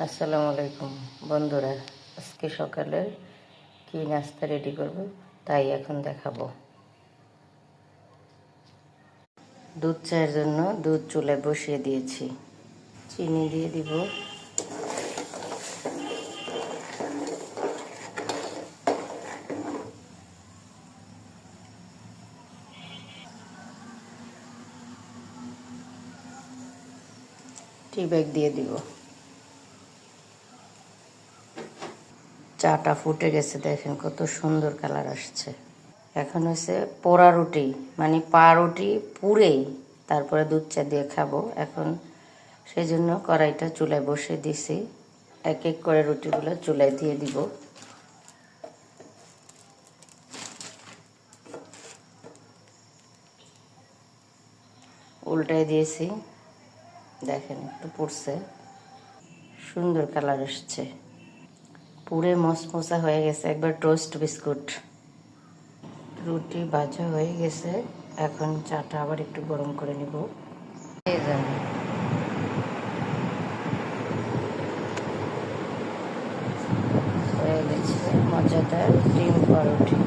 আসসালামু আলাইকুম বন্ধুরা, আজকে সকালে কি নাস্তা রেডি করব তাই এখন দেখাবো। দুধ চায়ের জন্য দুধ চুলায় বসিয়ে দিয়েছি, চিনি দিয়ে দিব, টি ব্যাগ দিয়ে দিব। চাটা ফুটে গেছে, দেখেন কত সুন্দর কালার আসছে। এখন হচ্ছে পোড়া রুটি, মানে পাউরুটি পুরেই তারপরে দুধ চা দিয়ে খাবো। এখন সেই জন্য কড়াইটা চুলায় বসিয়ে দিছি, এক এক করে রুটিগুলো চুলায় দিয়ে দিব। উল্টায় দিয়েছি, দেখেন একটু পুড়ছে, সুন্দর কালার আসছে, পুরে মশমশা হয়ে গেছে, একবার টোস্ট বিস্কুট। রুটি ভাজা হয়ে গেছে, এখন চাটা আবার একটু গরম করে নিব। হয়ে গেছে মজাদার ডিম পাউরুটি।